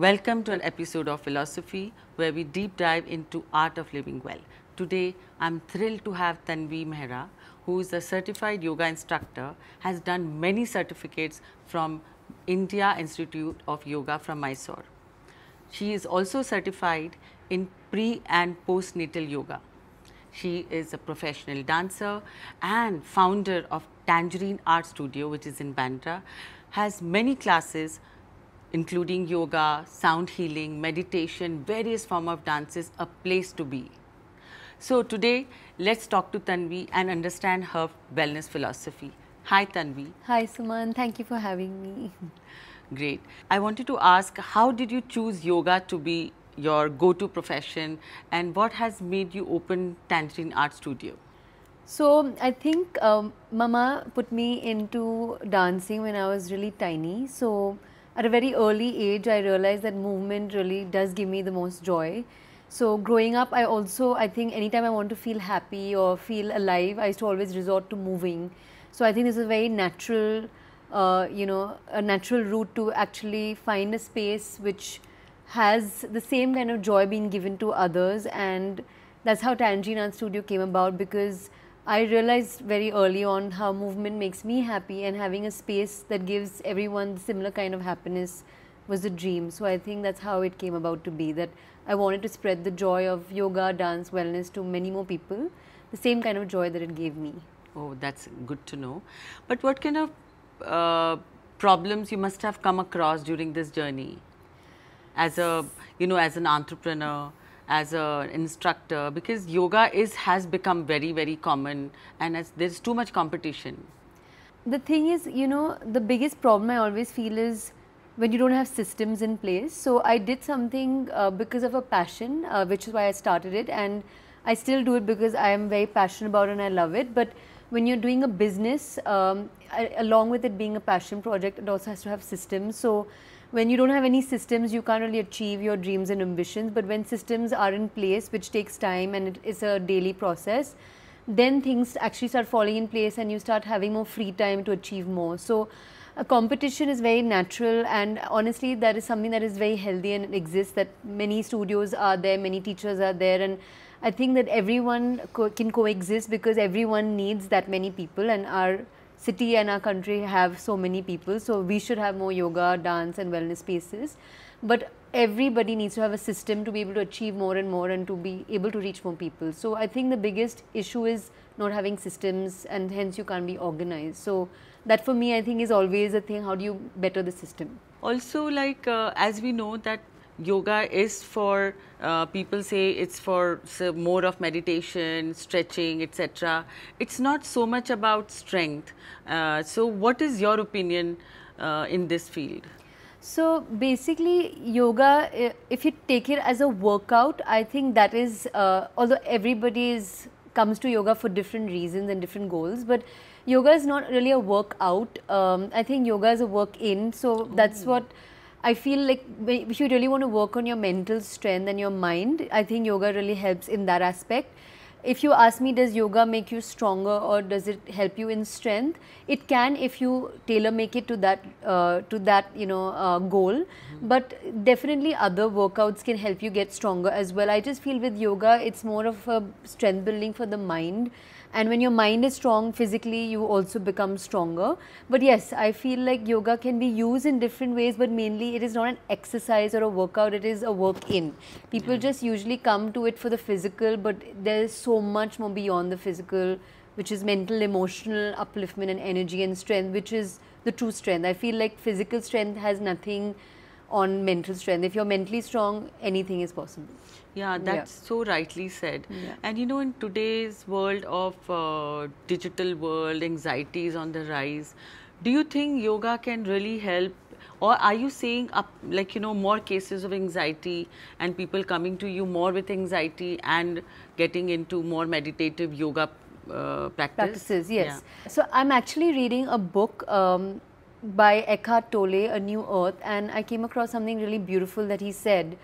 Welcome to an episode of Wellosophy, where we deep dive into art of living well. Today, I'm thrilled to have TanviMehra, who is a certified yoga instructor, has done many certificates from India Institute of Yoga from Mysore. She is also certified in pre and postnatal yoga. She is a professional dancer and founder of Tangerine Art Studio, which is in Bandra, has many classes including yoga, sound healing, meditation, various forms of dances, a place to be. So today, let's talk to Tanvi and understand her wellness philosophy. Hi Tanvi. Hi Suman, thank you for having me. Great. I wanted to ask, how did you choose yoga to be your go-to profession, and what has made you open Tangerine Art Studio? So I think Mama put me into dancing when I was really tiny. So at a very early age, I realized that movement really does give me the most joy. So growing up, I think anytime I want to feel happy or feel alive, I used to always resort to moving. So I think this is a very natural, a natural route to actually find a space which has the same kind of joy being given to others, and that's how Tangerine Art Studio came about, because I realized very early on how movement makes me happy, and having a space that gives everyone similar kind of happiness was a dream. So I think that's how it came about to be, that I wanted to spread the joy of yoga, dance, wellness to many more people, the same kind of joy that it gave me. Oh, that's good to know. But what kind of problems you must have come across during this journey as a, as an entrepreneur, as an instructor, because yoga has become very, very common, and there's too much competition. The thing is, the biggest problem I always feel is when you don't have systems in place. So I did something because of a passion, which is why I started it, and I still do it because I am very passionate about it and I love it. But when you're doing a business, along with it being a passion project, it also has to have systems. So when you don't have any systems, you can't really achieve your dreams and ambitions. But when systems are in place, which takes time and it's a daily process, then things actually start falling in place and you start having more free time to achieve more. So a competition is very natural, and honestly that is something that is very healthy, and it exists, that many studios are there, many teachers are there, and I think that everyone can coexist because everyone needs that many people, and our city and our country have so many people, so we should have more yoga, dance and wellness spaces. But everybody needs to have a system to be able to achieve more and more and to be able to reach more people. So I think the biggest issue is not having systems, and hence you can't be organized. So that for me I think is always a thing, how do you better the system? Also, like as we know that yoga is for, people say it's for more of meditation, stretching, etc. It's not so much about strength. So what is your opinion in this field? So basically yoga, if you take it as a workout, I think that is, although everybody comes to yoga for different reasons and different goals, but yoga is not really a workout. I think yoga is a work in. So that's what I feel like. If you really want to work on your mental strength and your mind, I think yoga really helps in that aspect. If you ask me, does yoga make you stronger or does it help you in strength? It can, if you tailor make it to that goal. But definitely other workouts can help you get stronger as well. I just feel with yoga, it's more of a strength building for the mind. And when your mind is strong physically, you also become stronger. But yes, I feel like yoga can be used in different ways, but mainly it is not an exercise or a workout, it is a work in. People just usually come to it for the physical, but there is so much more beyond the physical, which is mental, emotional upliftment and energy and strength, which is the true strength. I feel like physical strength has nothing on mental strength. If you're mentally strong, anything is possible. Yeah, that's so rightly said. Yeah. And in today's world of digital world, anxiety is on the rise. Do you think yoga can really help, or are you seeing more cases of anxiety and people coming to you more with anxiety and getting into more meditative yoga practices? Yes. Yeah. So I'm actually reading a book by Eckhart Tolle, A New Earth, and I came across something really beautiful that he said,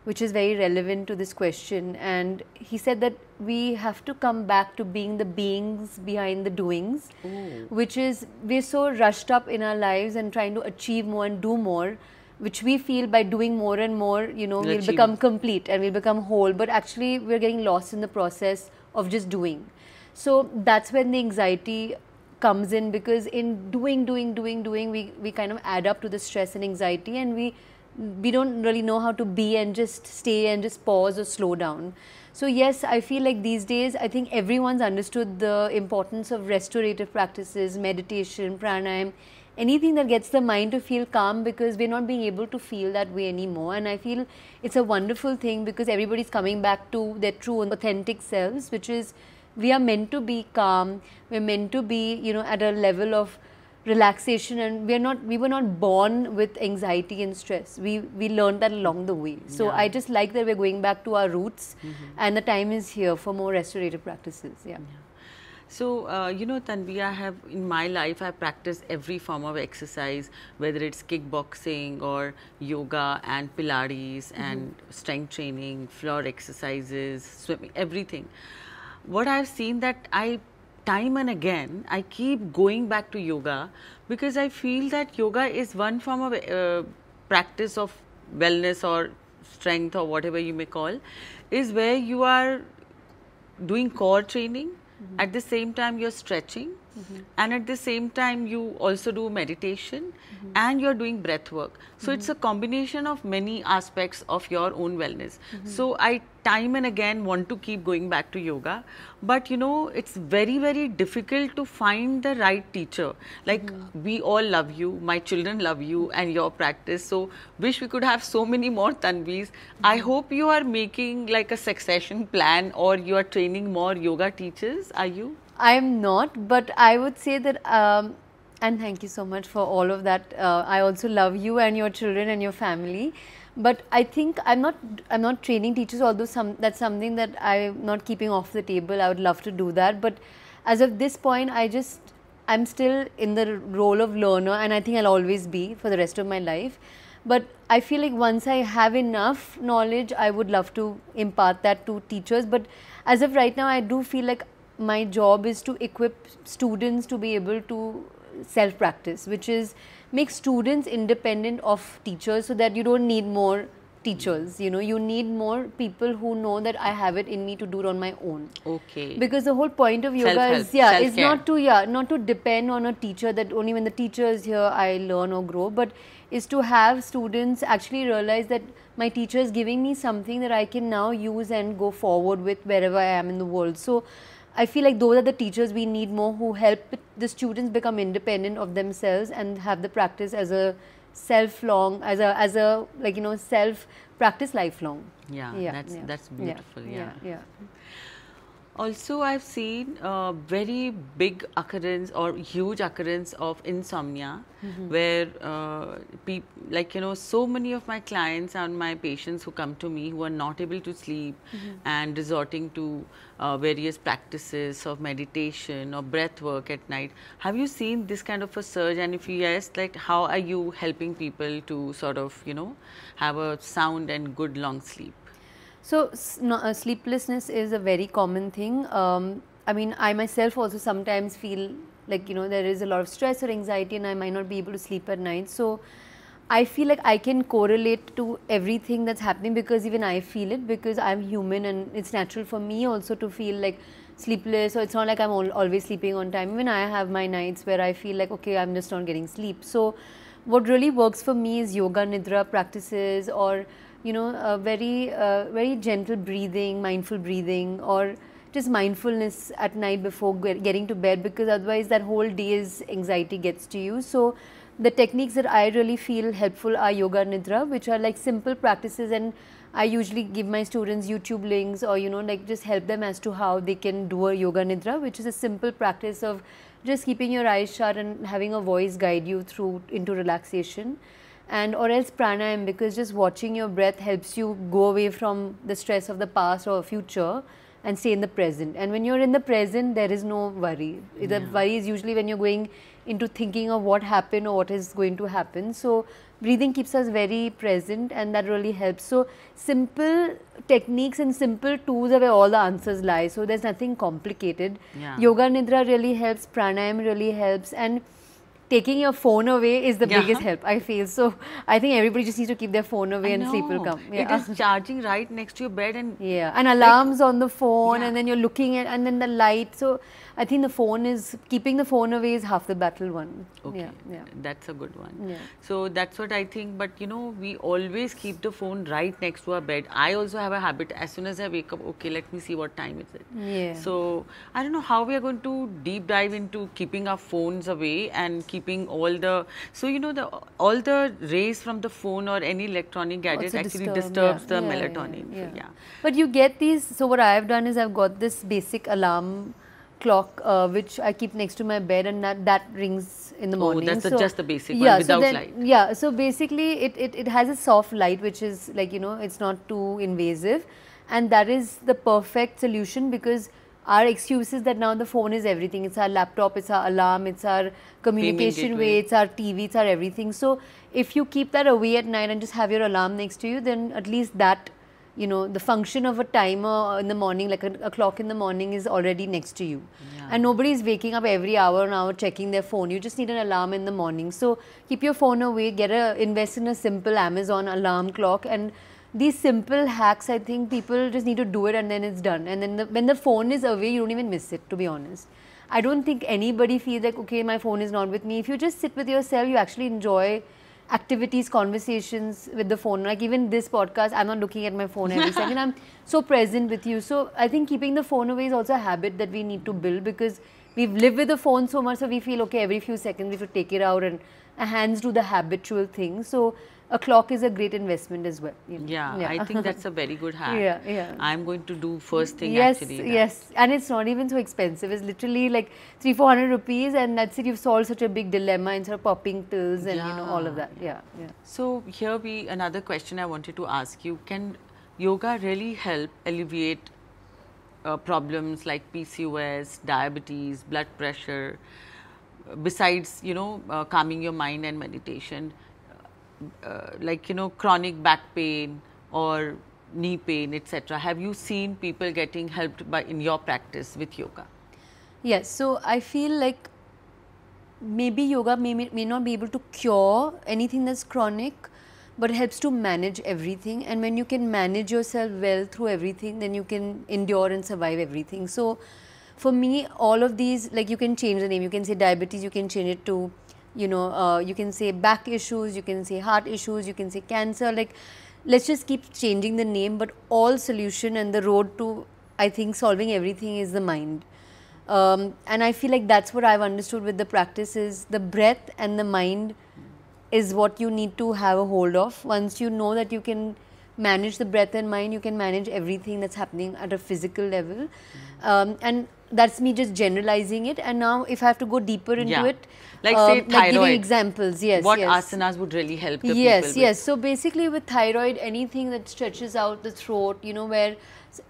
which is very relevant to this question. And he said that we have to come back to being the beings behind the doings. Ooh. Which is, we're so rushed up in our lives and trying to achieve more and do more, which we feel by doing more and more, you know, we'll Achieve. become complete and we'll become whole, but actually we're getting lost in the process of just doing. So that's when the anxiety comes in, because in doing, we kind of add up to the stress and anxiety, and we don't really know how to be and just stay and just pause or slow down. So yes, I feel like these days, I think everyone's understood the importance of restorative practices, meditation, pranayam, anything that gets the mind to feel calm, because we're not being able to feel that way anymore. And I feel it's a wonderful thing, because everybody's coming back to their true and authentic selves, which is we are meant to be calm, we're meant to be, you know, at a level of relaxation, and we were not born with anxiety and stress. We learned that along the way. So I just like that we're going back to our roots, and the time is here for more restorative practices. So, you know, Tanvi, I have, in my life, I practice every form of exercise, whether it's kickboxing or yoga and Pilates and strength training, floor exercises, swimming, everything. What I've seen that time and again, I keep going back to yoga, because I feel that yoga is one form of practice of wellness or strength, or whatever you may call, is where you are doing core training. At the same time you're stretching, and at the same time you also do meditation, and you're doing breath work. So it's a combination of many aspects of your own wellness. So I time and again want to keep going back to yoga, but you know, it's very, very difficult to find the right teacher. Like we all love you, my children love you and your practice, so wish we could have so many more Tanvis. I hope you are making like a succession plan, or you are training more yoga teachers. Are you? I'm not, but I would say that, and thank you so much for all of that. I also love you and your children and your family. But I think I'm not training teachers, although that's something that I'm not keeping off the table. I would love to do that. But as of this point, I'm still in the role of learner, and I think I'll always be for the rest of my life. But I feel like once I have enough knowledge, I would love to impart that to teachers. But as of right now, I do feel like my job is to equip students to be able to self-practice, which is make students independent of teachers, so that you don't need more teachers. You know, you need more people who know that I have it in me to do it on my own. Okay. Because the whole point of yoga is not to depend on a teacher, that only when the teacher is here I learn or grow, but is to have students actually realize that my teacher is giving me something that I can now use and go forward with wherever I am in the world. So I feel like those are the teachers we need more, who help the students become independent of themselves and have the practice as a self practice lifelong. That's beautiful. Also, I've seen a very big occurrence or huge occurrence of insomnia, where so many of my clients and my patients who come to me who are not able to sleep and resorting to various practices of meditation or breath work at night. Have you seen this kind of a surge? And if yes, like, how are you helping people to sort of, have a sound and good long sleep? So, sleeplessness is a very common thing. I mean, I myself also sometimes feel like, there is a lot of stress or anxiety and I might not be able to sleep at night. So, I feel like I can correlate to everything that's happening, because even I feel it, because I'm human and it's natural for me also to feel like sleepless. So, it's not like I'm always sleeping on time. Even I have my nights where I feel like, okay, I'm just not getting sleep. So, what really works for me is yoga nidra practices, or very gentle breathing, mindful breathing, or just mindfulness at night before getting to bed, because otherwise that whole day's anxiety gets to you. So the techniques that I really feel helpful are yoga nidra, which are like simple practices, and I usually give my students YouTube links, or just help them as to how they can do a yoga nidra, which is a simple practice of just keeping your eyes shut and having a voice guide you through into relaxation. And or else pranayam, because just watching your breath helps you go away from the stress of the past or future and stay in the present. And when you're in the present, there is no worry. The worry is usually when you're going into thinking of what happened or what is going to happen. So breathing keeps us very present, and that really helps. So simple techniques and simple tools are where all the answers lie. So there's nothing complicated. Yoga nidra really helps, pranayam really helps, and taking your phone away is the Yeah. biggest help, I feel. So I think everybody just needs to keep their phone away and sleep will come. It is charging right next to your bed, and yeah, and alarms on the phone, Yeah. and then you're looking at, and then the light. So I think the phone is, keeping the phone away is half the battle one. okay, Yeah, yeah. that's a good one. Yeah. So that's what I think. But you know, we always keep the phone right next to our bed. I also have a habit. As soon as I wake up, okay, let me see what time is it. Yeah. So I don't know how we are going to deep dive into keeping our phones away and keeping all the. So you know, all the rays from the phone or any electronic gadget Also actually disturb, disturbs yeah. the Yeah, melatonin. yeah, So, yeah. But you get these. So what I've done is I've got this basic alarm clock which I keep next to my bed, and that rings in the morning. That's so, just the basic yeah, one without so then, light. Yeah, so basically it has a soft light which is like, you know, it's not too invasive, and that is the perfect solution, because our excuse is that now the phone is everything. It's our laptop, it's our alarm, it's our communication way, it's our TV, it's our everything. So if you keep that away at night and just have your alarm next to you, then at least that, you know, the function of a timer in the morning, like a clock in the morning, is already next to you. Yeah. And nobody is waking up every hour and hour checking their phone. You just need an alarm in the morning. So keep your phone away, invest in a simple Amazon alarm clock, and these simple hacks, I think people just need to do it and then it's done. And then when the phone is away, you don't even miss it, to be honest. I don't think anybody feels like, okay, my phone is not with me. If you just sit with yourself, you actually enjoy activities, conversations with the phone. Like even this podcast, I'm not looking at my phone every second. I'm so present with you. So I think keeping the phone away is also a habit that we need to build, because we've lived with the phone so much, so we feel, okay, every few seconds we should take it out, and our hands do the habitual thing. So a clock is a great investment as well. You know? Yeah, I think that's a very good hack. Yeah, yeah. I'm going to do first thing Yes, actually. yes, and it's not even so expensive. It's literally like 300-400 rupees, and that's it. You've solved such a big dilemma instead of popping pills and you know all of that. Yeah, yeah. So here another question I wanted to ask you: can yoga really help alleviate problems like PCOS, diabetes, blood pressure? Besides, you know, calming your mind and meditation, like, you know, chronic back pain or knee pain, etc. Have you seen people getting helped in your practice with yoga? Yes, so I feel like maybe yoga may not be able to cure anything that's chronic, but it helps to manage everything. And when you can manage yourself well through everything, then you can endure and survive everything. So for me, all of these, like, you can change the name. You can say diabetes, you can change it to, you know, you can say back issues, you can say heart issues, you can say cancer. Like, let's just keep changing the name, but all solution and the road to, I think, solving everything is the mind. And I feel like that's what I've understood with the practice is the breath and the mind is what you need to have a hold of. Once you know that you can manage the breath and mind, you can manage everything that's happening at a physical level. And that's me just generalizing it. And now if I have to go deeper into it, like say like thyroid, giving examples, yes. What yes. asanas would really help the Yes, people? yes. So basically with thyroid, anything that stretches out the throat, you know, where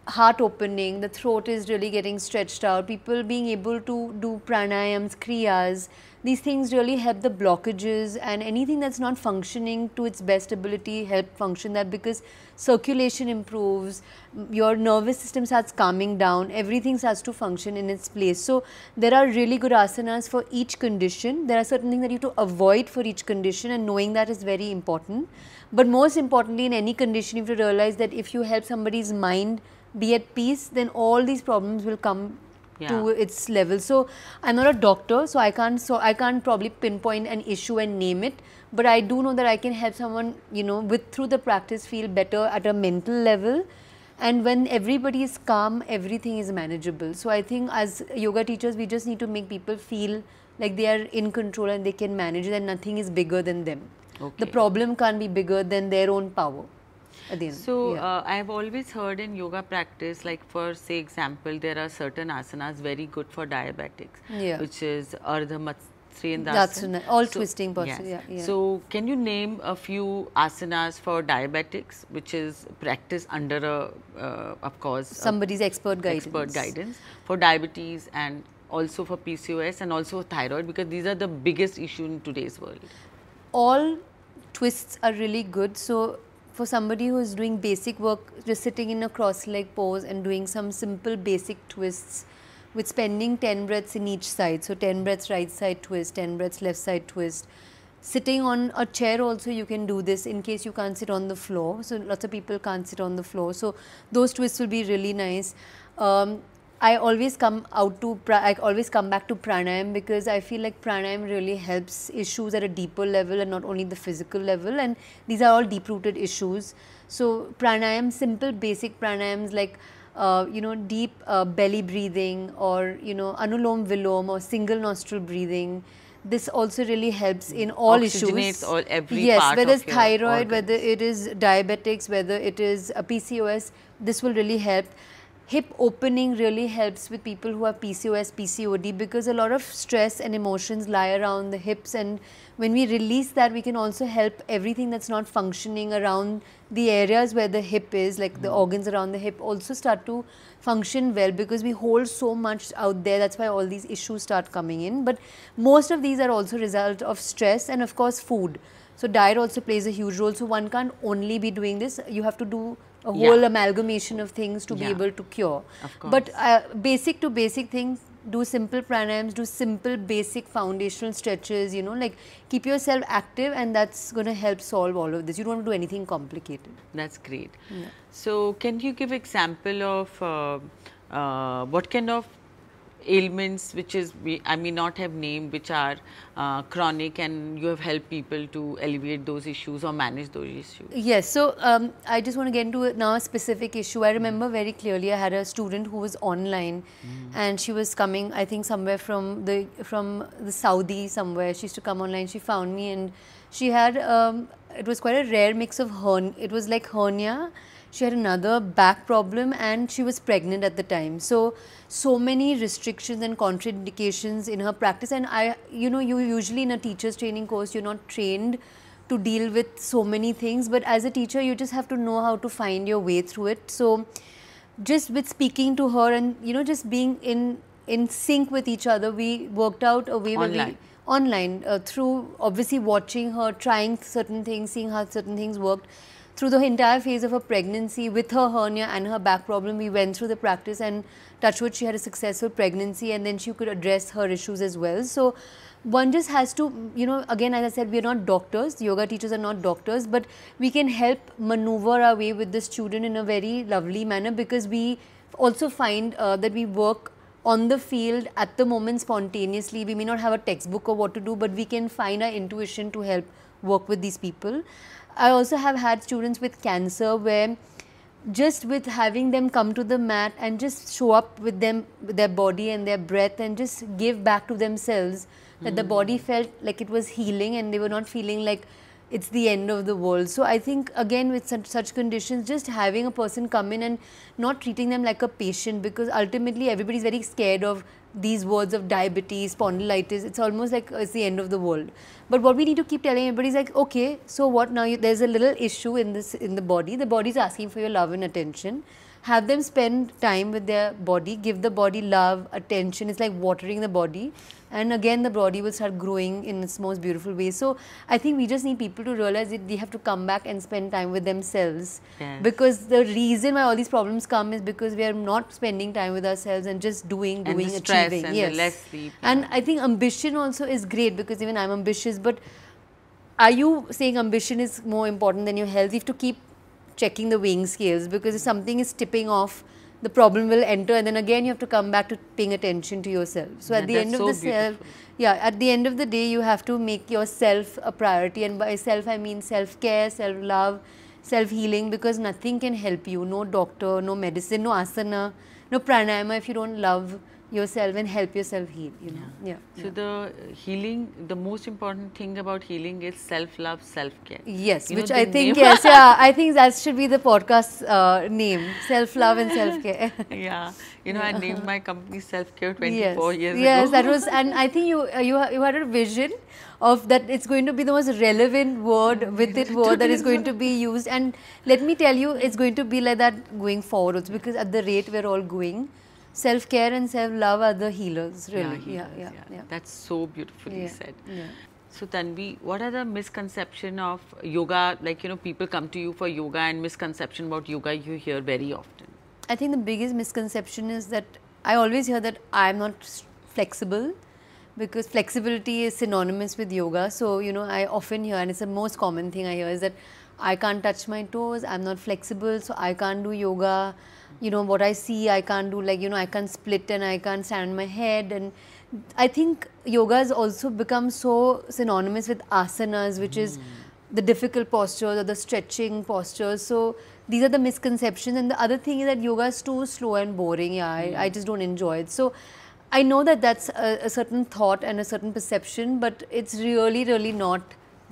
heart opening, the throat is really getting stretched out, people being able to do pranayams, kriyas, these things really help the blockages, and anything that's not functioning to its best ability help function that, because circulation improves, your nervous system starts calming down, everything starts to function in its place. So there are really good asanas for each condition. There are certain things that you have to avoid for each condition, and knowing that is very important. But most importantly, in any condition, you have to realize that if you help somebody's mind be at peace, then all these problems will come to its level. So I'm not a doctor, so I can't probably pinpoint an issue and name it, but I do know that I can help someone, you know, through the practice feel better at a mental level. And when everybody is calm, everything is manageable. So I think as yoga teachers, we just need to make people feel like they are in control and they can manage it, and nothing is bigger than them. Okay. The problem can't be bigger than their own power. So I have always heard in yoga practice, like for say example, there are certain asanas very good for diabetics, which is Ardha Matsyendrasana. All twisting postures. Yes. So can you name a few asanas for diabetics, which is practice under of course, somebody's expert guidance for diabetes, and also for PCOS and also thyroid, because these are the biggest issue in today's world. All twists are really good. So for somebody who is doing basic work, just sitting in a cross-leg pose and doing some simple basic twists with spending 10 breaths in each side. So 10 breaths right side twist, 10 breaths left side twist. Sitting on a chair also you can do this in case you can't sit on the floor. So lots of people can't sit on the floor. So those twists will be really nice. I always come back to pranayam because I feel like pranayam really helps issues at a deeper level and not only the physical level, and these are all deep rooted issues. So pranayam, simple basic pranayams like deep belly breathing, or anulom vilom or single nostril breathing. This also really helps in all issues. All every yes, part whether of it's your thyroid, organs. whether it is diabetics, whether it is a PCOS, this will really help. Hip opening really helps with people who have PCOS, PCOD, because a lot of stress and emotions lie around the hips, and when we release that, we can also help everything that's not functioning around the areas where the hip is, like the organs around the hip, also start to function well, because we hold so much out there. That's why all these issues start coming in. But most of these are also result of stress and of course food. So diet also plays a huge role. So one can't only be doing this. You have to do a whole amalgamation of things to be able to cure. Of course. But basic to basic things, do simple pranayams, do simple basic foundational stretches, like keep yourself active, and that's going to help solve all of this. You don't want to do anything complicated. That's great. Yeah. So can you give example of what kind of ailments which is, I may not have named, which are chronic, and you have helped people to alleviate those issues or manage those issues? Yes, so I just want to get into now a specific issue. I remember very clearly I had a student who was online and she was coming, I think somewhere from the Saudi somewhere. She used to come online. She found me and she had, it was quite a rare mix of it was like hernia. She had another back problem and she was pregnant at the time. So many restrictions and contraindications in her practice. And you usually in a teacher's training course, you're not trained to deal with so many things. But as a teacher, you just have to know how to find your way through it. So just with speaking to her and, just being in sync with each other, we worked out a way online through obviously watching her, trying certain things, seeing how certain things worked. Through the entire phase of her pregnancy, with her hernia and her back problem, we went through the practice, and touch wood, she had a successful pregnancy, and then she could address her issues as well. So one just has to, again, as I said, we are not doctors, yoga teachers are not doctors, but we can help maneuver our way with the student in a very lovely manner, because we also find that we work on the field at the moment spontaneously. We may not have a textbook of what to do, but we can find our intuition to help work with these people. I also have had students with cancer where just with having them come to the mat and just show up with them, with their body and their breath, and just give back to themselves, that the body felt like it was healing and they were not feeling like it's the end of the world. So I think again with such conditions, just having a person come in and not treating them like a patient, because ultimately everybody is very scared of these words of diabetes, spondylitis. It's almost like it's the end of the world. But what we need to keep telling everybody is like, okay, so what now? There's a little issue in the body. The body is asking for your love and attention. Have them spend time with their body, give the body love, attention. It's like watering the body, and again the body will start growing in its most beautiful way. So I think we just need people to realize that they have to come back and spend time with themselves. Yes. Because the reason why all these problems come is because we are not spending time with ourselves and just doing, and the stress achieving. and yes. the less sleep. And I think ambition also is great, because even I'm ambitious, but are you saying ambition is more important than your health? You have to keep checking the weighing scales, because if something is tipping off, the problem will enter, and then again you have to come back to paying attention to yourself. So at the end of at the end of the day, you have to make yourself a priority, and by self I mean self-care, self-love, self-healing, because nothing can help you, no doctor, no medicine, no asana, no pranayama, if you don't love yourself and help yourself heal, So the healing, the most important thing about healing is self-love, self-care. Yes, which I think, I think that should be the podcast name, self-love and self-care. I named my company SelfCare 24 years ago. Yes, that was, and I think you had a vision of that it's going to be the most relevant word that is going to be used, and let me tell you, it's going to be like that going forward also, because at the rate we're all going, self-care and self-love are the healers, really. Yeah. That's so beautifully said. So Tanvi, what are the misconceptions of yoga? Like, people come to you for yoga, and misconception about yoga you hear very often. I think the biggest misconception is that I always hear that I'm not flexible, because flexibility is synonymous with yoga. So, you know, I often hear, and it's the most common thing I hear, is that I can't touch my toes, I'm not flexible, so I can't do yoga. You know, what I see, I can't do, like, you know, I can't split and I can't stand on my head. And I think yoga has also become so synonymous with asanas, which is the difficult postures or the stretching postures. So these are the misconceptions. And the other thing is that yoga is too slow and boring. Yeah, I just don't enjoy it. So I know that that's a certain thought and a certain perception, but it's really, really not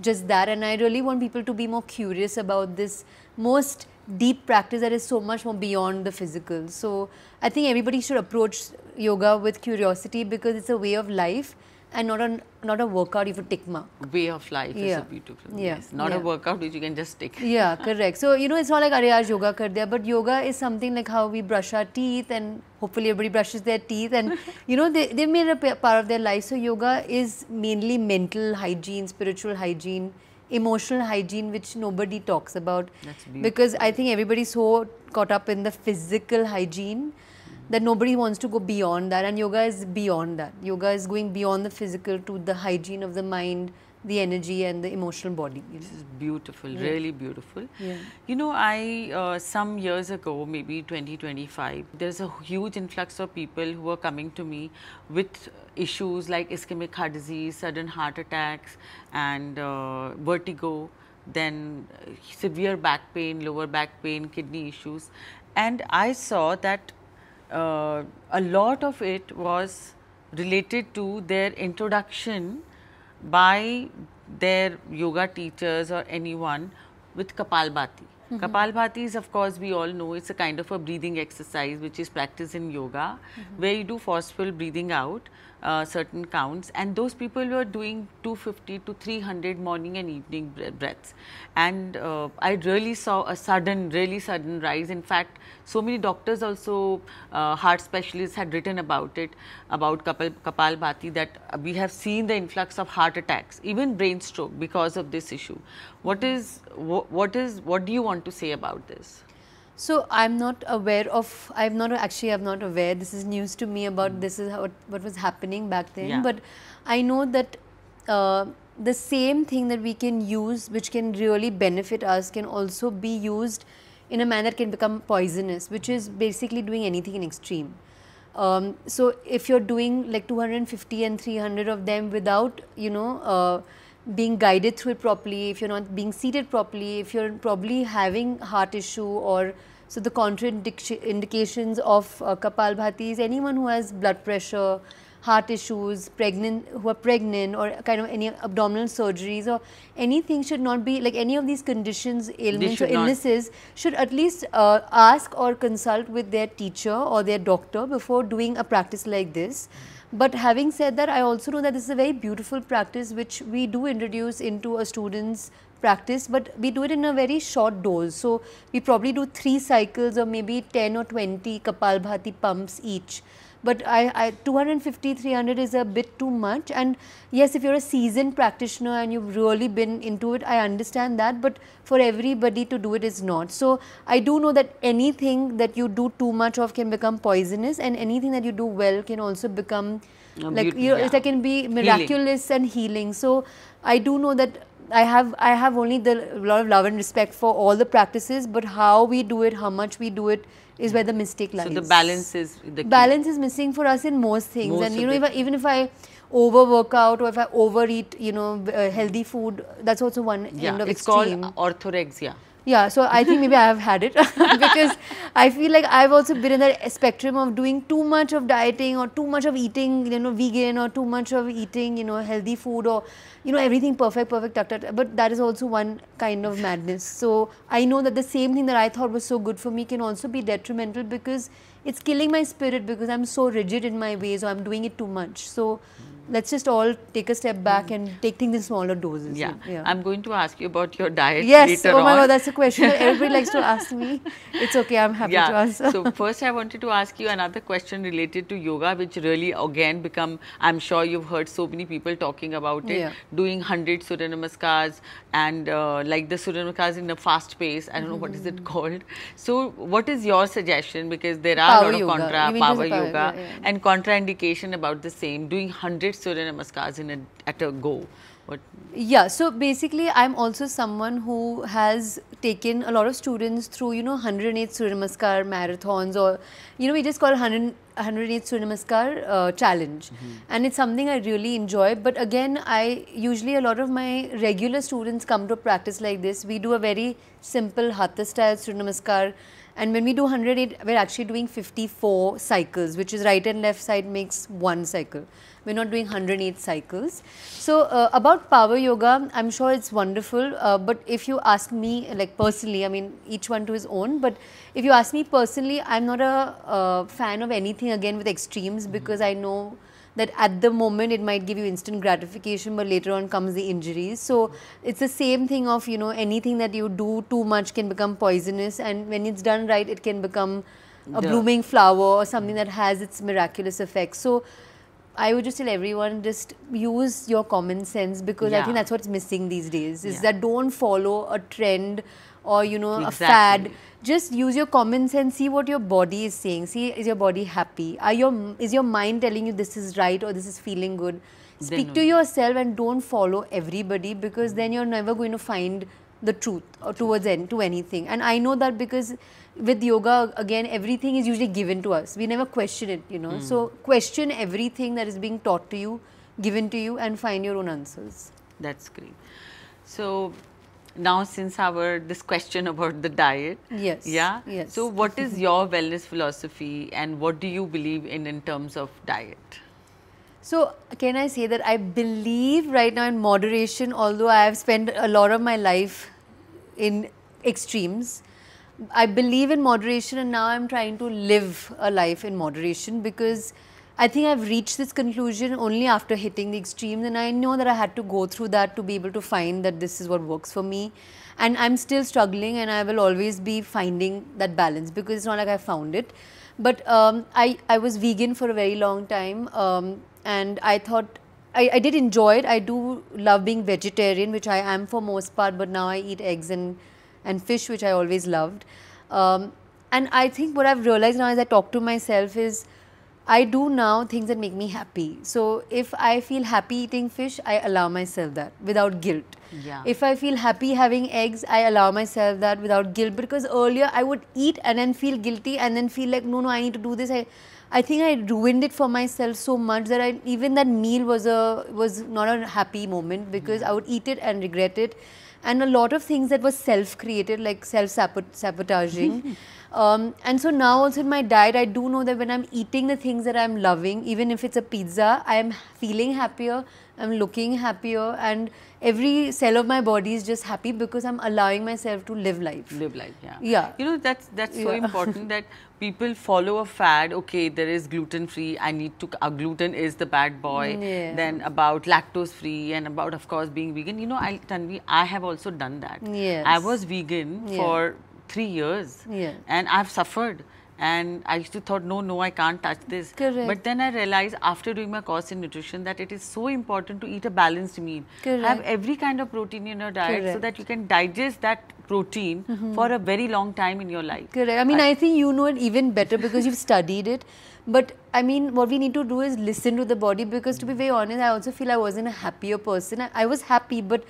just that. And I really want people to be more curious about this most deep practice that is so much more beyond the physical. So I think everybody should approach yoga with curiosity, because it's a way of life and not a workout you have to tick mark. Way of life is a beautiful yes. Not a workout which you can just tick. Yeah, correct. So, you know, it's not like, "Arey, aaj yoga kar diya," but yoga is something like how we brush our teeth, and hopefully everybody brushes their teeth, and you know, they've made it a part of their life. So yoga is mainly mental hygiene, spiritual hygiene, emotional hygiene, which nobody talks about. That's beautiful. Because I think everybody's so caught up in the physical hygiene that nobody wants to go beyond that, and yoga is beyond that. Yoga is going beyond the physical to the hygiene of the mind, the energy and the emotional body. You know? This is beautiful, really beautiful. Yeah. You know, I some years ago, maybe 2025, there's a huge influx of people who are coming to me with issues like ischemic heart disease, sudden heart attacks and vertigo, then severe back pain, lower back pain, kidney issues. And I saw that a lot of it was related to their introduction by their yoga teachers or anyone with Kapal Bhati. Kapal Bhati is, of course, we all know, it's a kind of a breathing exercise which is practiced in yoga, where you do forceful breathing out, certain counts, and those people were doing 250 to 300 morning and evening breaths. And I really saw a really sudden rise. In fact, so many doctors also, heart specialists had written about it, about Kapal Bhati, that we have seen the influx of heart attacks, even brain stroke, because of this issue. What do you want to say about this? So I'm not aware of, I'm not aware, this is news to me about this is what was happening back then. Yeah. But I know that the same thing that we can use, which can really benefit us, can also be used in a manner that can become poisonous, which is basically doing anything in extreme. So if you're doing like 250 and 300 of them without, you know, being guided through it properly, if you're not being seated properly, if you're probably having heart issue, or so the contraindications of Kapal Bhati is anyone who has blood pressure, heart issues, who are pregnant, or kind of any abdominal surgeries or anything, should not be like any of these conditions, ailments or illnesses, should at least ask or consult with their teacher or their doctor before doing a practice like this. But having said that, I also know that this is a very beautiful practice which we do introduce into a student's practice, but we do it in a very short dose. So we probably do 3 cycles or maybe 10 or 20 Kapal Bhati pumps each. But 250, 300 is a bit too much. And yes, if you're a seasoned practitioner and you've really been into it, I understand that. But for everybody to do it is not. So I do know that anything that you do too much of can become poisonous, and anything that you do well can also become like, you know, it can be miraculous and healing. So I do know that I have only a lot of love and respect for all the practices, but how we do it, how much we do it, is where the mistake lies. So the balance is the key. Balance is missing for us in most things. And you know, even if I overwork out or if I overeat, you know, healthy food, that's also one end of extreme. It's called orthorexia. Yeah, so I think maybe I have had it because I feel like I've also been in that spectrum of doing too much of dieting or too much of eating, you know, vegan, or too much of eating, you know, healthy food, or, you know, everything perfect, but that is also one kind of madness. So I know that the same thing that I thought was so good for me can also be detrimental, because it's killing my spirit, because I'm so rigid in my ways, or I'm doing it too much. So let's just all take a step back and take things in smaller doses. Yeah. I'm going to ask you about your diet yes, later oh my on. God, that's a question that everybody likes to ask me. It's okay, I'm happy to answer. So first I wanted to ask you another question related to yoga, which really again I'm sure you've heard so many people talking about it, doing 100 Surya Namaskars and like the Surya Namaskars in a fast pace. I don't know what is it called. So what is your suggestion? Because there are a lot of power yoga and contraindication about the same, doing 100 Surya Namaskars at a go. What? Yeah, so basically I'm also someone who has taken a lot of students through, 108 Surya Namaskar marathons, or, we just call it 108 Surya Namaskar challenge. And it's something I really enjoy. But again, usually a lot of my regular students come to practice like this. We do a very simple Hatha style Surya Namaskar. And when we do 108, we're actually doing 54 cycles, which is right and left side makes one cycle. We're not doing 108 cycles. So about power yoga, I'm sure it's wonderful. But if you ask me, like personally, I mean, each one to his own. But if you ask me personally, I'm not a fan of anything again with extremes, because I know that at the moment it might give you instant gratification, but later on comes the injuries. So it's the same thing of, anything that you do too much can become poisonous, and when it's done right, it can become a blooming flower or something that has its miraculous effects. So I would just tell everyone, just use your common sense, because I think that's what's missing these days, is that don't follow a trend or, a fad. Just use your common sense, see what your body is saying. See, is your body happy? Is your mind telling you this is right or this is feeling good? Speak to yourself and don't follow everybody, because then you're never going to find the truth or to anything. And I know that because with yoga, again, everything is usually given to us. We never question it, So question everything that is being taught to you, given to you, and find your own answers. That's great. So now, since this question about the diet, so what is your wellness philosophy, and what do you believe in terms of diet? So can I say that I believe right now in moderation, although I have spent a lot of my life in extremes. I believe in moderation, and now I'm trying to live a life in moderation, because I think I've reached this conclusion only after hitting the extremes, and I know that I had to go through that to be able to find that this is what works for me. And I'm still struggling, and I will always be finding that balance, because it's not like I found it. But I was vegan for a very long time, and I thought I did enjoy it. I do love being vegetarian, which I am for most part, but now I eat eggs and fish, which I always loved. And I think what I've realized now as I talk to myself is, I do now things that make me happy. So if I feel happy eating fish, I allow myself that without guilt. If I feel happy having eggs, I allow myself that without guilt, because earlier I would eat and then feel guilty and then feel like, no, I need to do this. I think I ruined it for myself so much that even that meal was not a happy moment, because I would eat it and regret it. And a lot of things that was self-created, like self-sabotaging. And so now also in my diet, I do know that when I'm eating the things that I'm loving, even if it's a pizza, I am feeling happier, I'm looking happier, and every cell of my body is just happy, because I'm allowing myself to live life. Yeah. That's so important, that people follow a fad. Okay, there is gluten-free, gluten is the bad boy. Then about lactose-free, and about, of course, being vegan. Tanvi, I have also done that. I was vegan for 3 years, and I've suffered. And I used to thought, no, I can't touch this. But then I realized after doing my course in nutrition that it is so important to eat a balanced meal. Have every kind of protein in your diet so that you can digest that protein for a very long time in your life. I mean, I think you know it even better because you've studied it. But I mean, what we need to do is listen to the body, because to be very honest, I also feel I wasn't a happier person. I was happy, but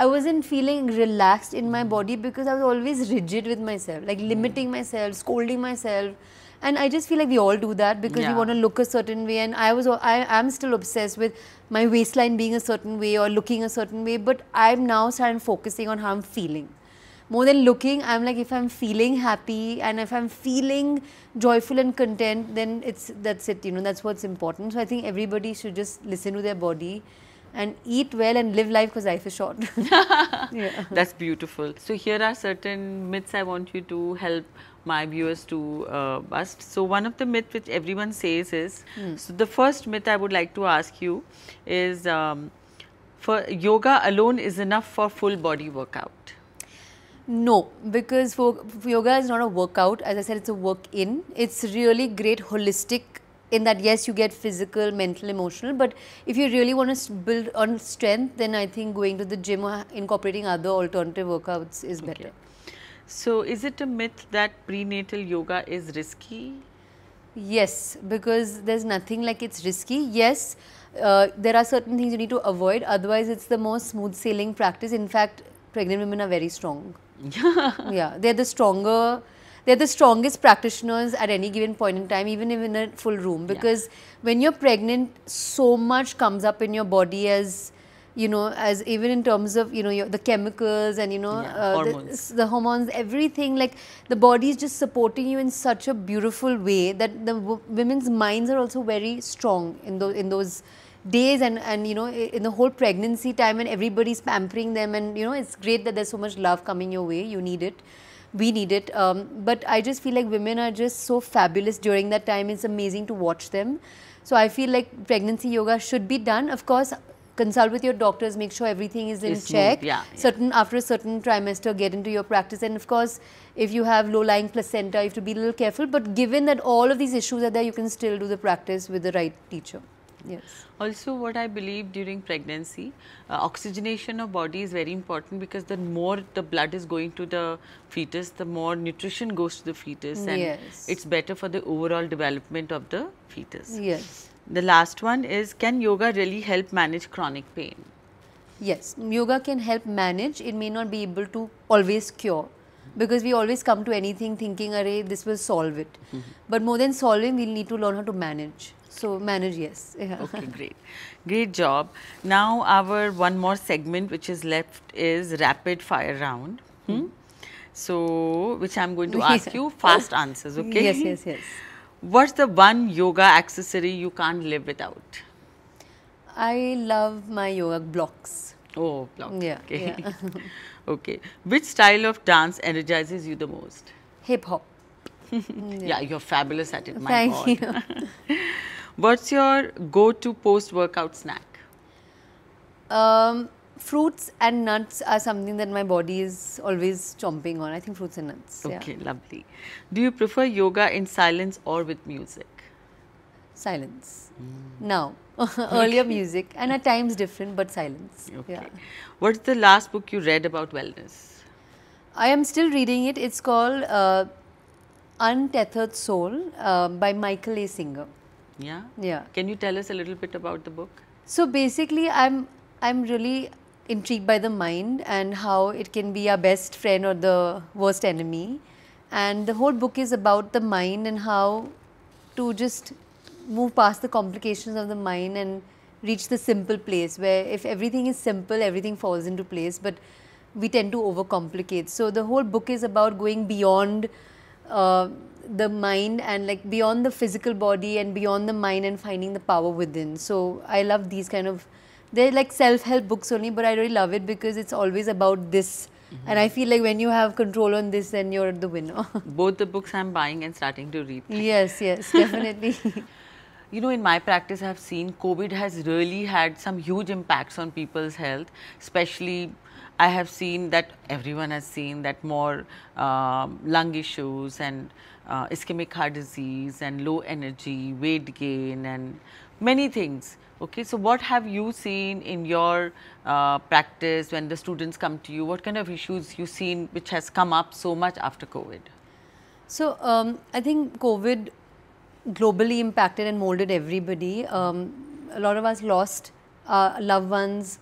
I wasn't feeling relaxed in my body, because I was always rigid with myself, like limiting myself, scolding myself. And I just feel like we all do that, because we want to look a certain way. And I am still obsessed with my waistline being a certain way or looking a certain way. But I'm now starting focusing on how I'm feeling. More than looking, I'm like, if I'm feeling happy and if I'm feeling joyful and content, then that's it, that's what's important. So I think everybody should just listen to their body and eat well and live life, because life is short. That's beautiful. So here are certain myths I want you to help my viewers to bust. So one of the myths which everyone says is, so the first myth I would like to ask you is, for yoga alone is enough for full body workout? No, because for yoga is not a workout. As I said, it's a work-in. It's really great holistic in that, yes, you get physical, mental, emotional, but if you really want to build on strength, then I think going to the gym or incorporating other alternative workouts is better. So is it a myth that prenatal yoga is risky? Yes, because there's nothing like it's risky. Yes, there are certain things you need to avoid, otherwise it's the most smooth sailing practice. In fact, pregnant women are very strong. Yeah, they're the strongest practitioners at any given point in time, even in a full room, because when you're pregnant, so much comes up in your body, as you know, as even in terms of, you know, the chemicals and, you know, hormones. the hormones, everything, like the body is just supporting you in such a beautiful way that the women's minds are also very strong in those days, and you know, in the whole pregnancy time, and everybody's pampering them, and you know, it's great that there's so much love coming your way. You need it, we need it, but I just feel like women are just so fabulous during that time. It's amazing to watch them. So I feel like pregnancy yoga should be done. Of course, consult with your doctors, make sure everything is in check. After a certain trimester, get into your practice, and of course, if you have low-lying placenta, you have to be a little careful, but given that all of these issues are there, you can still do the practice with the right teacher. Yes. Also, what I believe during pregnancy, oxygenation of body is very important, because the more the blood is going to the fetus, the more nutrition goes to the fetus, and it's better for the overall development of the fetus. Yes. The last one is, can yoga really help manage chronic pain? Yes, yoga can help manage. It may not be able to always cure, because we always come to anything thinking, array, this will solve it. But more than solving, we'll need to learn how to manage. So manage, yes. Okay, great. Great job. Now our one more segment which is left is rapid fire round. So, which I'm going to ask you fast answers, okay? Yes, yes, yes. What's the one yoga accessory you can't live without? I love my yoga blocks. Oh, blocks. Yeah. Okay. Okay. Which style of dance energizes you the most? Hip hop. Yeah, you're fabulous at it, my Thank God. you. What's your go-to post-workout snack? Fruits and nuts are something that my body is always chomping on. I think fruits and nuts. Okay, lovely. Do you prefer yoga in silence or with music? Silence. Now, earlier music, and at times different, but silence. Okay. Yeah. What's the last book you read about wellness? I am still reading it. It's called Untethered Soul by Michael A. Singer. Yeah? Yeah. Can you tell us a little bit about the book? So basically, I'm really intrigued by the mind and how it can be our best friend or the worst enemy. And the whole book is about the mind and how to just move past the complications of the mind and reach the simple place, where if everything is simple, everything falls into place, but we tend to overcomplicate. So the whole book is about going beyond the mind and like beyond the physical body and beyond the mind and finding the power within. So I love these kind of, they're like self-help books only, but I really love it because it's always about this. And I feel like when you have control on this, then you're the winner. Both the books I'm buying and starting to read. Yes, yes, definitely. You know, in my practice, I've seen COVID has really had some huge impacts on people's health. Especially, I have seen that everyone has seen that more lung issues and ischemic heart disease and low energy, weight gain and many things. Okay, so what have you seen in your practice when the students come to you? What kind of issues you seen which has come up so much after COVID? So I think COVID globally impacted and molded everybody. A lot of us lost loved ones.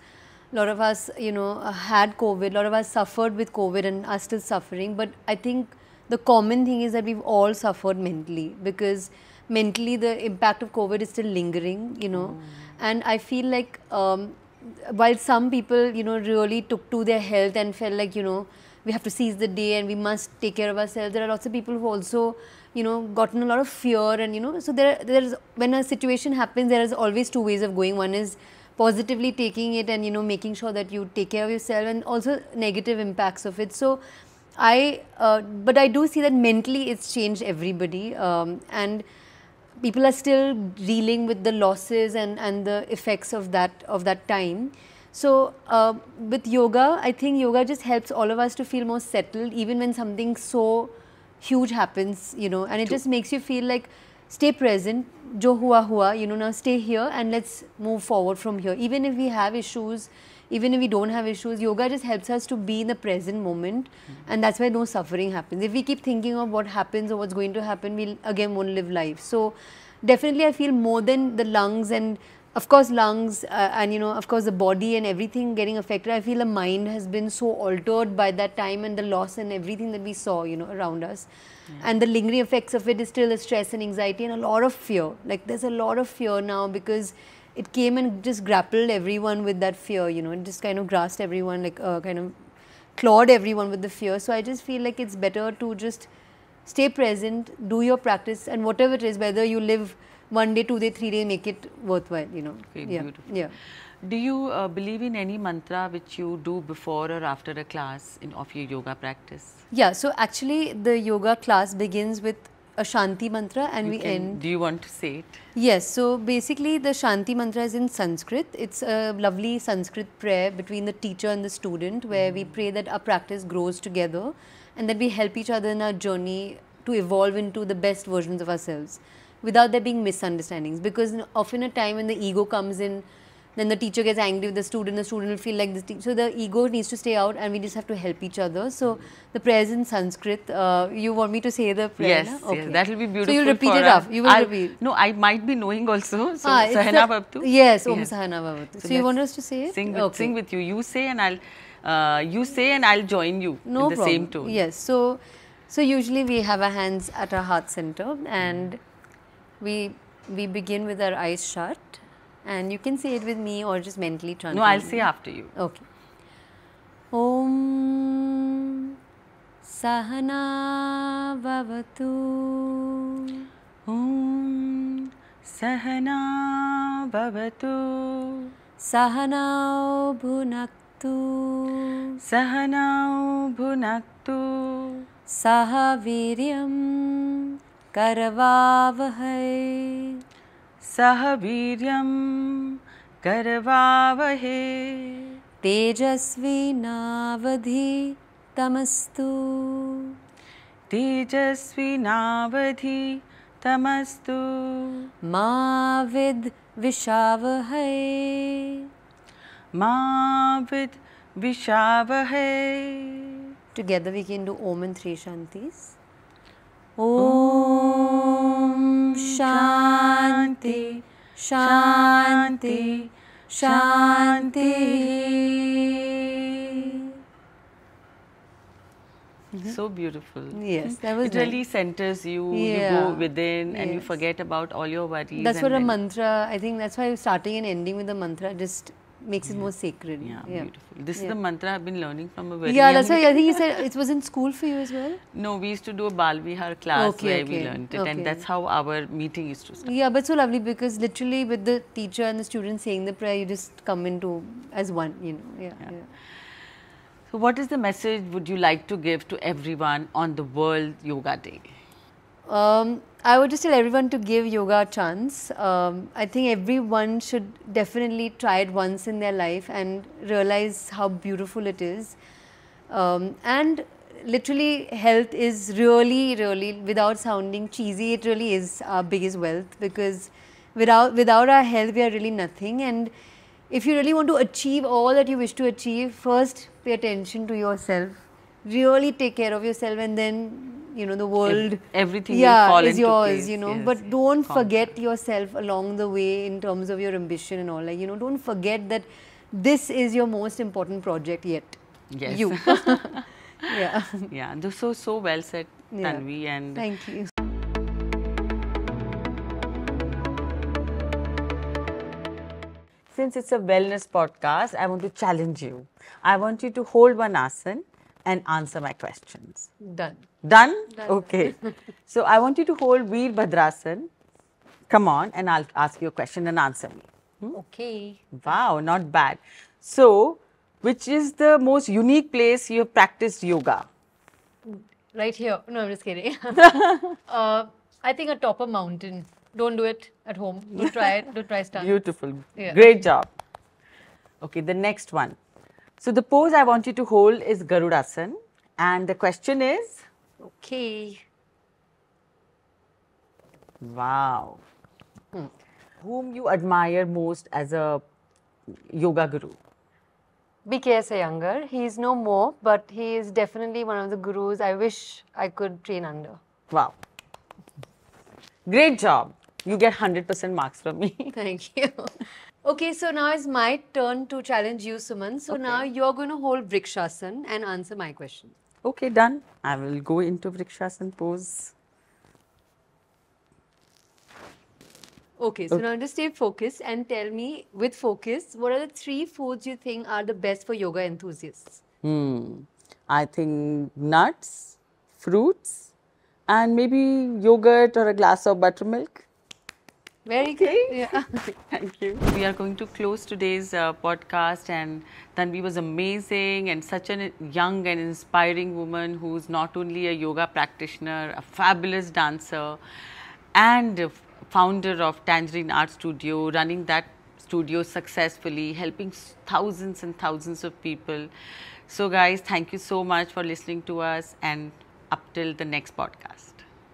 A lot of us, you know, had COVID. A lot of us suffered with COVID and are still suffering. But I think the common thing is that we've all suffered mentally, because mentally the impact of COVID is still lingering, you know. And I feel like while some people, you know, really took to their health and felt like, you know, we have to seize the day and we must take care of ourselves, there are lots of people who also, you know, gotten a lot of fear and, you know, so there's when a situation happens, there is always two ways of going. One is positively taking it and, you know, making sure that you take care of yourself, and also negative impacts of it. So but I do see that mentally it's changed everybody, and people are still dealing with the losses and the effects of that time. So with yoga, I think yoga just helps all of us to feel more settled, even when something so huge happens, you know, and it just makes you feel like stay present, jo hua hua, you know, now stay here and let's move forward from here. Even if we have issues, even if we don't have issues, yoga just helps us to be in the present moment, and that's why no suffering happens. If we keep thinking of what happens or what's going to happen, we'll again won't live life. So definitely I feel more than the lungs and of course lungs and you know, of course the body and everything getting affected, I feel the mind has been so altered by that time and the loss and everything that we saw, you know, around us. And the lingering effects of it is still the stress and anxiety and a lot of fear. Like there's a lot of fear now because it came and just grappled everyone with that fear, you know, it just kind of grasped everyone, like kind of clawed everyone with the fear. So I just feel like it's better to just stay present, do your practice, and whatever it is, whether you live 1 day, 2 day, 3 days, make it worthwhile, you know. Okay, yeah. beautiful. Yeah. Do you believe in any mantra which you do before or after a class of your yoga practice? Yeah, so actually the yoga class begins with a Shanti Mantra and we end. Do you want to say it? Yes, so basically the Shanti Mantra is in Sanskrit. It's a lovely Sanskrit prayer between the teacher and the student where we pray that our practice grows together and that we help each other in our journey to evolve into the best versions of ourselves without there being misunderstandings. Because often a time when the ego comes in, then the teacher gets angry with the student will feel like this teacher. So the ego needs to stay out and we just have to help each other. So the prayer is in Sanskrit. You want me to say the prayer? Yes, okay. yes, that will be beautiful. So you'll repeat it up. You will repeat. No, I might be knowing also. So Sahana Bhavatu. Yes, Om Sahana Bhavatu. So you want us to say it? Sing with you. You say and I'll join you in the same tone. Yes. So usually we have our hands at our heart center and we begin with our eyes shut. And you can say it with me or just mentally translate. No, I'll say after you. Okay. Om Sahana Bhavatu. Om Sahana Bhavatu. Sahanao Bhunaktu. Sahanao Bhunaktu. Sahaviryam Karavavahai. Sahaviryam Karavavahe. Tejasvi Navadhi Tamastu. Tejasvi Navadhi Tamastu. Mavid Vishavahai. Mavid Vishavahai. Together we can do Om and 3 Shantis. Om Shanti Shanti Shanti. So beautiful. Yes, that was it really centers you. You go within and you forget about all your worries. That's what a mantra, I think that's why starting and ending with a mantra just makes it more sacred. Yeah, beautiful. This is the mantra I've been learning from a very young that's why I think you said it was in school for you as well? No, we used to do a Bal Vihar class where we learned it and that's how our meeting used to start. Yeah, but so lovely because literally with the teacher and the student saying the prayer, you just come into as one, you know. Yeah. So what is the message would you like to give to everyone on the World Yoga Day? I would just tell everyone to give yoga a chance. I think everyone should definitely try it once in their life and realize how beautiful it is. And literally health is really, without sounding cheesy, it really is our biggest wealth because without our health we are really nothing. And if you really want to achieve all that you wish to achieve, first pay attention to yourself. Really take care of yourself and then you know the world everything will fall is into yours, place. you know. But don't forget yourself along the way in terms of your ambition and all. Like, you know, don't forget that this is your most important project yet. Yes. You. Yeah. So well said, Tanvi. And thank you. Since it's a wellness podcast, I want to challenge you. I want you to hold one asana and answer my questions. Done. Done? Okay. So I want you to hold Veer Bhadrasana. Come on, and I'll ask you a question and answer me. Okay. Wow, not bad. So, which is the most unique place you have practiced yoga? Right here. No, I'm just kidding. I think atop a mountain. Don't do it at home. Don't try it. Don't try stunts. Beautiful. Yeah. Great job. Okay, the next one. So the pose I want you to hold is Garudasan. And the question is, Okay. wow, whom you admire most as a yoga guru? BKS Iyengar. He's no more, but he is definitely one of the gurus I wish I could train under. Wow. Great job. You get 100% marks from me. Thank you. Okay, so now it's my turn to challenge you, Suman. So now you're going to hold Vrikshasana and answer my question. Okay, done. I will go into Vrikshasana pose. Okay, so now just stay focused and tell me with focus, what are the 3 foods you think are the best for yoga enthusiasts? I think nuts, fruits, and maybe yogurt or a glass of buttermilk. Very good. Yeah. Thank you. We are going to close today's podcast, and Tanvi was amazing and such a young and inspiring woman who's not only a yoga practitioner, a fabulous dancer, and founder of Tangerine Art Studio, running that studio successfully, helping thousands and thousands of people. So guys, thank you so much for listening to us, and up till the next podcast.